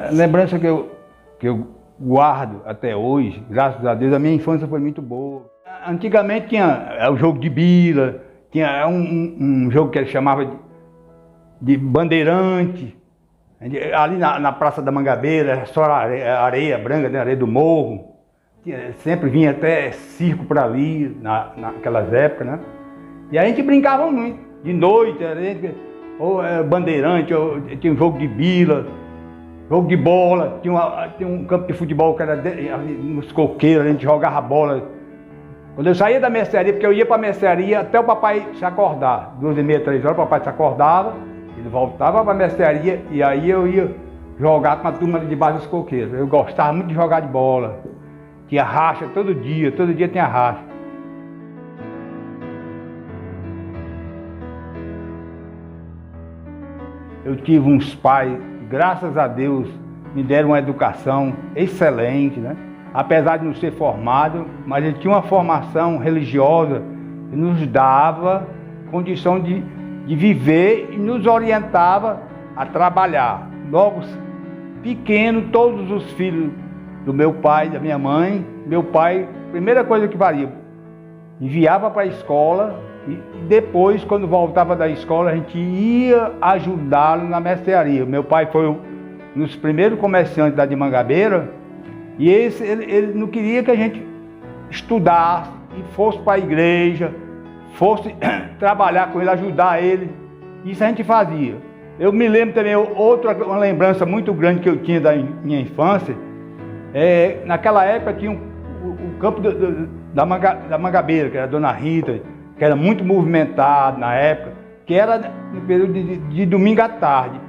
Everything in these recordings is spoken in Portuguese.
Lembrança que eu guardo até hoje, graças a Deus, a minha infância foi muito boa. Antigamente tinha o jogo de bila, tinha um jogo que ele chamava de bandeirante, ali na Praça da Mangabeira, só areia branca, né, areia do morro. Sempre vinha até circo por ali, naquelas épocas, né? E a gente brincava muito, de noite, ou bandeirante, ou tinha um jogo de bila, jogo de bola, tinha um campo de futebol que era nos coqueiros, a gente jogava bola. Quando eu saía da mercearia, porque eu ia para a mercearia até o papai se acordar, 2h30, 3 horas, o papai se acordava, ele voltava para a mercearia e aí eu ia jogar com a turma de debaixo dos coqueiros. Eu gostava muito de jogar de bola, tinha racha todo dia tinha racha. Eu tive uns pais, graças a Deus, me deram uma educação excelente, né? Apesar de não ser formado, mas ele tinha uma formação religiosa que nos dava condição de viver e nos orientava a trabalhar. Logo pequeno, todos os filhos do meu pai, da minha mãe, meu pai, primeira coisa que fazia, enviava para a escola e depois, quando voltava da escola, a gente ia ajudá-lo na mercearia. Meu pai foi um dos primeiros comerciantes da de Mangabeira e ele não queria que a gente estudasse e fosse para a igreja, fosse trabalhar com ele, ajudar ele. Isso a gente fazia. Eu me lembro também, uma lembrança muito grande que eu tinha da minha infância, naquela época tinha o campo da Mangabeira, que era a Dona Rita, que era muito movimentado na época, que era no período de domingo à tarde.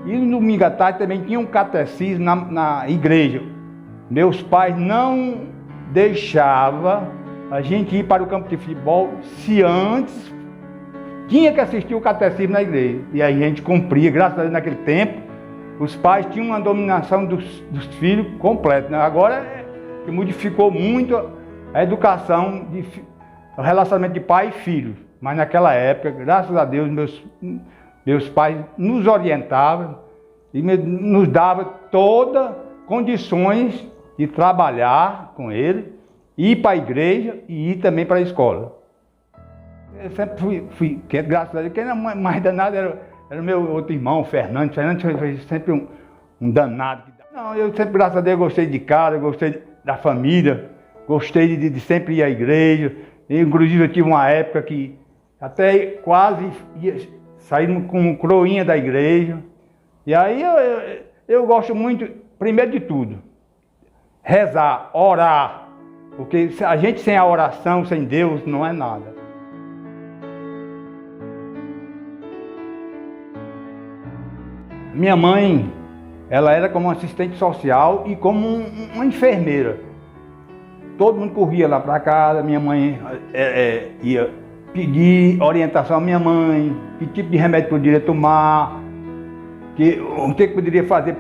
E no domingo à tarde também tinha um catecismo na igreja. Meus pais não deixavam a gente ir para o campo de futebol se antes tinha que assistir o catecismo na igreja. E aí a gente cumpria, graças a Deus, naquele tempo, os pais tinham uma dominação dos filhos completa, né? Agora que modificou muito a educação, o relacionamento de pai e filho. Mas naquela época, graças a Deus, meus pais nos orientavam e nos davam todas condições de trabalhar com ele, ir para a igreja e ir também para a escola. Eu sempre fui graças a Deus, quem era mais danado era o meu outro irmão, o Fernando. Fernando foi sempre um danado. Não, eu sempre, graças a Deus, gostei de casa, gostei da família, gostei de sempre ir à igreja. Inclusive eu tive uma época que até quase ia sair com croinha da igreja. E aí eu gosto muito, primeiro de tudo, rezar, orar. Porque a gente sem a oração, sem Deus, não é nada. Minha mãe, ela era como uma assistente social e como uma enfermeira. Todo mundo corria lá para casa, minha mãe ia pedir orientação à minha mãe, que tipo de remédio poderia tomar, o que poderia fazer.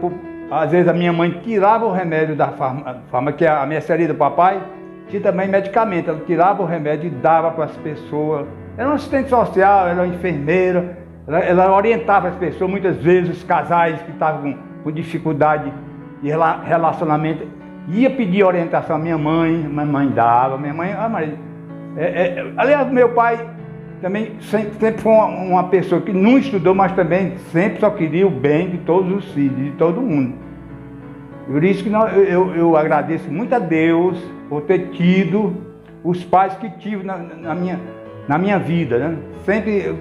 Às vezes a minha mãe tirava o remédio da farmácia, que é a mercearia do papai, tinha também medicamento. Ela tirava o remédio e dava para as pessoas. Era uma assistente social, era uma enfermeira, ela orientava as pessoas, muitas vezes os casais que estavam com dificuldade de relacionamento, ia pedir orientação à minha mãe dava, aliás, meu pai também sempre foi uma pessoa que não estudou, mas também sempre só queria o bem de todos os filhos, de todo mundo. Por isso que eu agradeço muito a Deus por ter tido os pais que tive na minha vida, né? Sempre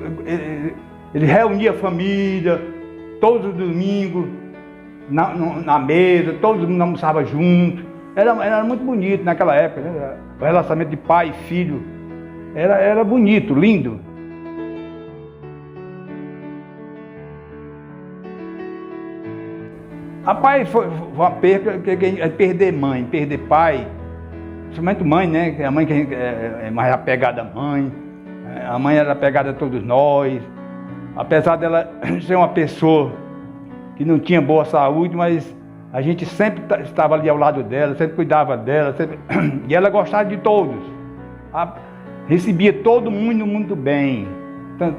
ele reunia a família, todos os domingos, na mesa, todo mundo almoçava junto. Era muito bonito naquela época, né? O relacionamento de pai e filho era bonito, lindo. Rapaz, foi uma perda, perder mãe, perder pai, principalmente mãe, né? A mãe que é mais apegada à mãe, a mãe era apegada a todos nós. Apesar dela ser uma pessoa que não tinha boa saúde, mas a gente sempre estava ali ao lado dela, sempre cuidava dela, e ela gostava de todos. Recebia todo mundo muito bem, tanto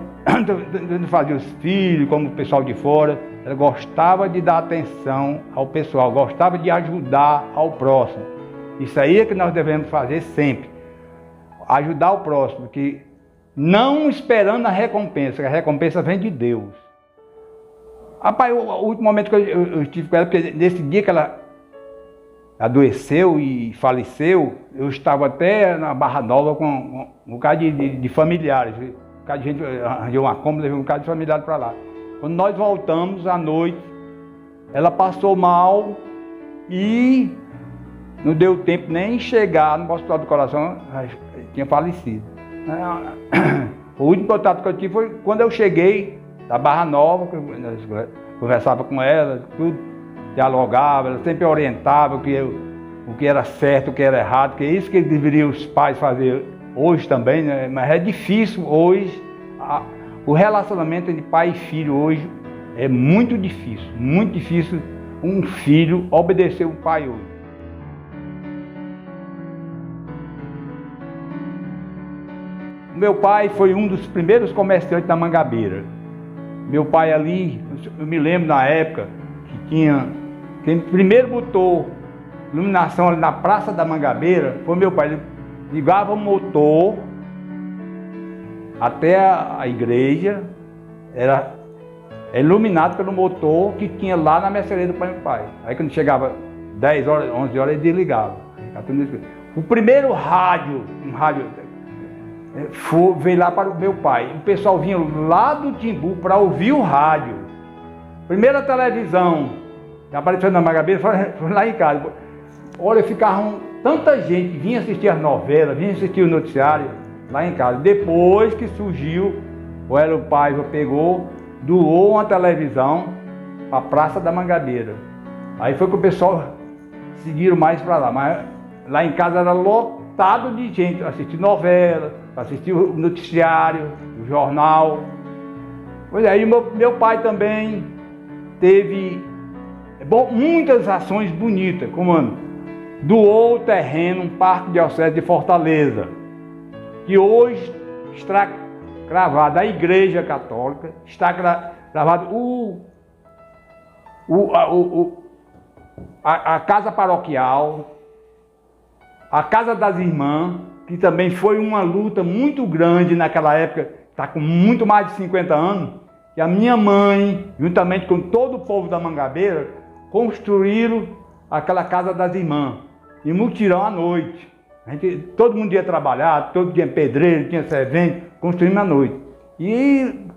fazia os filhos como o pessoal de fora. ela gostava de dar atenção ao pessoal, gostava de ajudar ao próximo. Isso aí é que nós devemos fazer sempre. Ajudar o próximo, que não esperando a recompensa, que a recompensa vem de Deus. Rapaz, o último momento que eu estive com ela, porque nesse dia que ela adoeceu e faleceu, eu estava até na Barra Nova com um bocado de familiares. Um bocado de gente arranjou uma cômoda, levei um bocado de familiares para lá. Quando nós voltamos à noite, ela passou mal e não deu tempo nem chegar no Hospital do Coração, tinha falecido. O último contato que eu tive foi quando eu cheguei da Barra Nova, que eu conversava com ela, tudo, dialogava, ela sempre orientava o que era certo, o que era errado, que é isso que deveriam os pais fazer hoje também, né? Mas é difícil hoje, o relacionamento entre pai e filho hoje é muito difícil um filho obedecer o pai hoje. Meu pai foi um dos primeiros comerciantes da Mangabeira. Meu pai ali, eu me lembro na época que quem primeiro botou iluminação ali na Praça da Mangabeira foi meu pai. Ele ligava o motor até a igreja, era iluminado pelo motor que tinha lá na mercearia do meu pai. Aí quando chegava 10 horas, 11 horas, ele desligava. O primeiro rádio, veio lá para o meu pai. O pessoal vinha lá do Timbu para ouvir o rádio. Primeira televisão que apareceu na Mangabeira foi lá em casa. Olha, ficavam tanta gente, vinha assistir as novelas, vinha assistir o noticiário lá em casa. Depois que surgiu, o pai pegou, doou uma televisão para a Praça da Mangabeira. Aí foi que o pessoal seguiram mais para lá. Mas lá em casa era lotado de gente, assistir novela, assistir o noticiário, o jornal. Pois é, e meu pai também teve muitas ações bonitas, como doou o terreno, um parque diocese de Fortaleza, que hoje está gravado a Igreja Católica, está gravado a Casa Paroquial, a Casa das Irmãs, que também foi uma luta muito grande naquela época, está com muito mais de 50 anos, e a minha mãe, juntamente com todo o povo da Mangabeira, construíram aquela Casa das Irmãs, em mutirão à noite. Todo mundo ia trabalhar, todo dia pedreiro, tinha servente, construímos à noite. E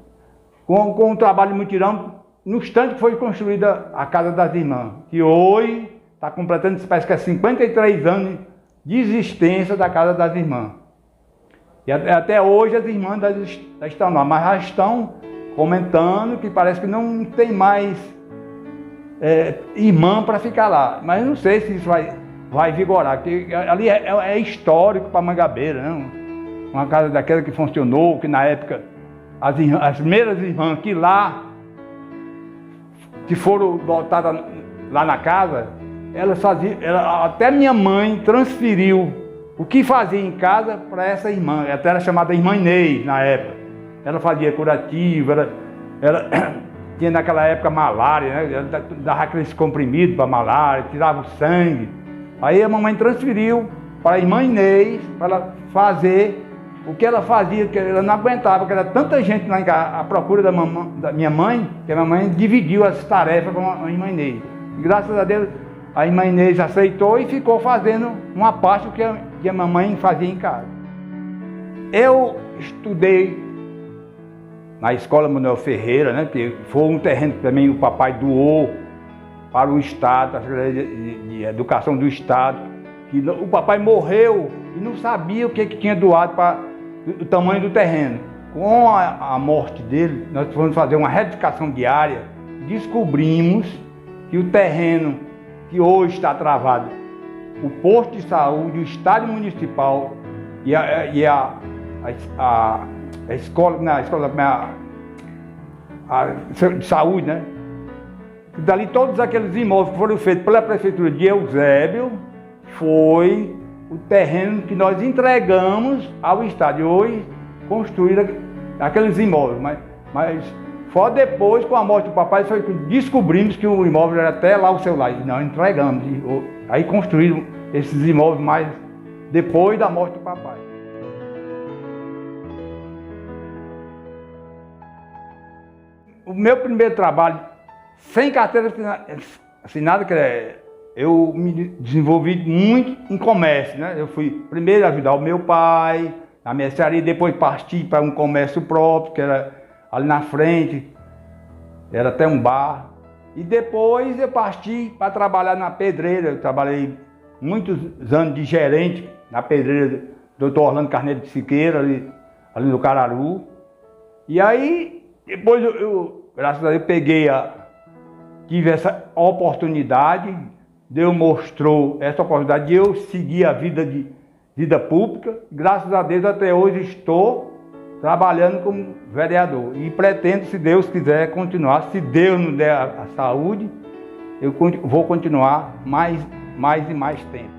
com o trabalho de mutirão, no instante que foi construída a Casa das Irmãs, que hoje está completando, parece que é 53 anos de existência da Casa das Irmãs. E até hoje as irmãs estão lá, mas já estão comentando que parece que não tem mais irmã para ficar lá. Mas eu não sei se isso vai vigorar, porque ali é histórico para Mangabeira, né? Uma casa daquela que funcionou, que na época as primeiras irmãs que foram botadas lá na casa, até minha mãe transferiu o que fazia em casa para essa irmã. Até era chamada Irmã Inês na época. Ela fazia curativo, ela tinha naquela época malária, né? Ela dava aqueles comprimidos para malária, tirava o sangue. Aí a mamãe transferiu para a Irmã Inês para ela fazer o que ela fazia, que ela não aguentava, porque era tanta gente lá em casa à procura da minha mãe, que a minha mãe dividiu as tarefas com a Irmã Inês. E graças a Deus a Irmã Inês aceitou e ficou fazendo uma parte do que a mamãe fazia em casa. Eu estudei na Escola Manuel Ferreira, né, que foi um terreno que também o papai doou para o Estado, a Secretaria de Educação do Estado, que o papai morreu e não sabia o que tinha doado para o tamanho do terreno. Com a morte dele, nós fomos fazer uma retificação de área, descobrimos que o terreno que hoje está travado, o posto de saúde, o estádio municipal e a escola de saúde, né? Dali todos aqueles imóveis que foram feitos pela prefeitura de Eusébio, foi o terreno que nós entregamos ao estádio. Hoje construíram aqueles imóveis, mas Só depois, com a morte do papai, foi que descobrimos que o imóvel era até lá o seu lado. Nós entregamos. Aí construíram esses imóveis mais depois da morte do papai. O meu primeiro trabalho, sem carteira assinada, eu me desenvolvi muito em comércio, né? Eu fui primeiro ajudar o meu pai na mercearia, depois parti para um comércio próprio, que era ali na frente, era até um bar. E depois eu parti para trabalhar na pedreira. Eu trabalhei muitos anos de gerente na pedreira do Dr. Orlando Carneiro de Siqueira, ali no Cararu. E aí, depois graças a Deus, tive essa oportunidade. Deus mostrou essa oportunidade de eu seguir a vida pública. Graças a Deus, até hoje estou trabalhando como vereador e pretendo, se Deus quiser, continuar. Se Deus nos der a saúde, eu vou continuar mais e mais tempo.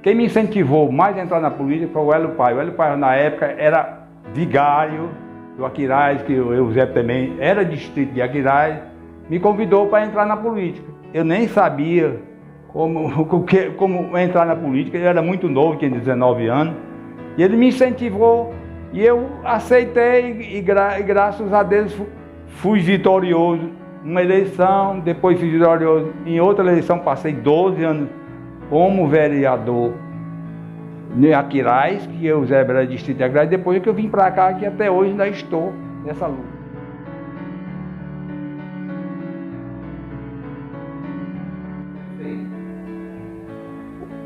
Quem me incentivou mais a entrar na política foi o Hélio Pai. O Hélio Pai, na época, era vigário do Aquiraz, que o Eusébio também era distrito de Aquiraz, me convidou para entrar na política. Eu nem sabia como entrar na política, ele era muito novo, tinha 19 anos, e ele me incentivou, e eu aceitei, e graças a Deus fui vitorioso numa eleição, depois fui vitorioso em outra eleição, passei 12 anos como vereador em Aquiraz, que eu, Zé, era distrito de Aquiraz, depois que eu vim para cá, que até hoje ainda estou nessa luta.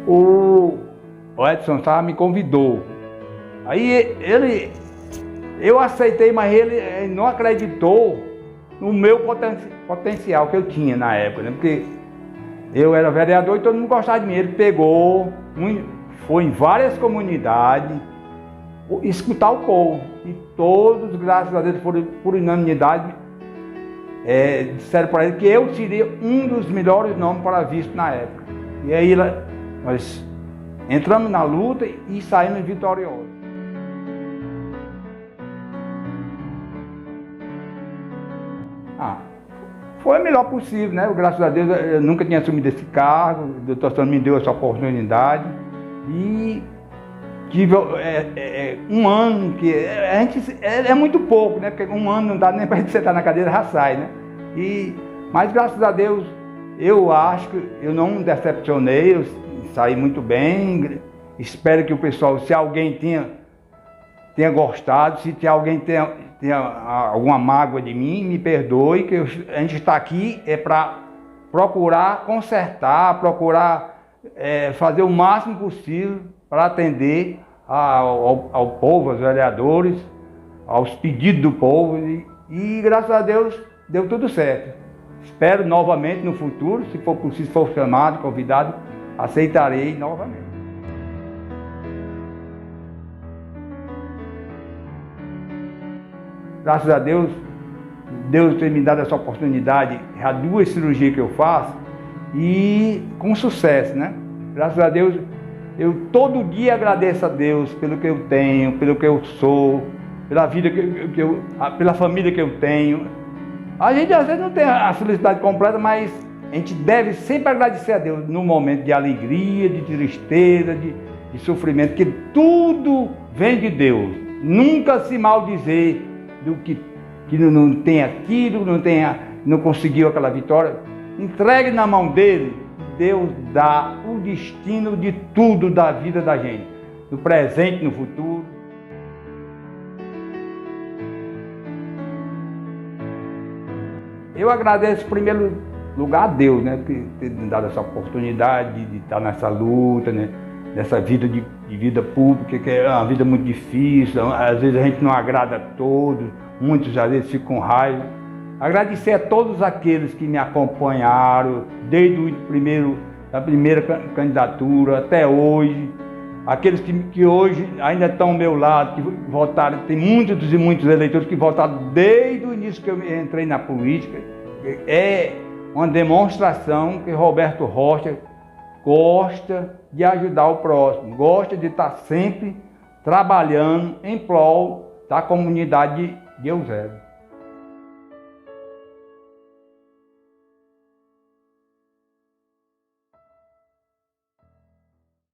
O Edson Sá me convidou. Aí eu aceitei, mas ele não acreditou no meu potencial que eu tinha na época, né? Porque eu era vereador e todo mundo gostava de mim. Ele pegou, foi em várias comunidades escutar o povo. E todos, graças a Deus, por unanimidade, disseram para ele que eu seria um dos melhores nomes para visto na época. E aí nós entramos na luta e saímos vitoriosos. Foi o melhor possível, né? Graças a Deus eu nunca tinha assumido esse cargo, o doutor Sandro me deu essa oportunidade e tive um ano, que a gente é muito pouco, né? Porque um ano não dá nem para a gente sentar na cadeira, já sai, né? Mas graças a Deus eu acho que eu não decepcionei, eu saí muito bem. Espero que o pessoal, se alguém tenha gostado, se alguém tenha alguma mágoa de mim, me perdoe, que a gente está aqui para procurar consertar, procurar fazer o máximo possível para atender ao povo, aos vereadores, aos pedidos do povo, e graças a Deus deu tudo certo. Espero novamente no futuro, se for possível, se for chamado, convidado, aceitarei novamente. Graças a Deus, Deus tem me dado essa oportunidade, já 2 cirurgias que eu faço, e com sucesso, né? Graças a Deus, eu todo dia agradeço a Deus pelo que eu tenho, pelo que eu sou, pela vida pela família que eu tenho. A gente às vezes não tem a felicidade completa, mas a gente deve sempre agradecer a Deus no momento de alegria, de tristeza, de sofrimento, que tudo vem de Deus. Nunca se maldizer do que não tem aquilo, não conseguiu aquela vitória. Entregue na mão dele, Deus dá o destino de tudo da vida da gente, no presente, no futuro. Eu agradeço em primeiro lugar a Deus, né, por ter me dado essa oportunidade de estar nessa luta, né, nessa vida de vida pública, que é uma vida muito difícil. Às vezes a gente não agrada a todos, muitos às vezes ficam com raiva. Agradecer a todos aqueles que me acompanharam desde a primeira candidatura até hoje, aqueles que hoje ainda estão ao meu lado, que votaram. Tem muitos e muitos eleitores que votaram desde o início que eu entrei na política. É uma demonstração que Roberto Rocha gosta de ajudar o próximo, gosta de estar sempre trabalhando em prol da comunidade de Eusébio.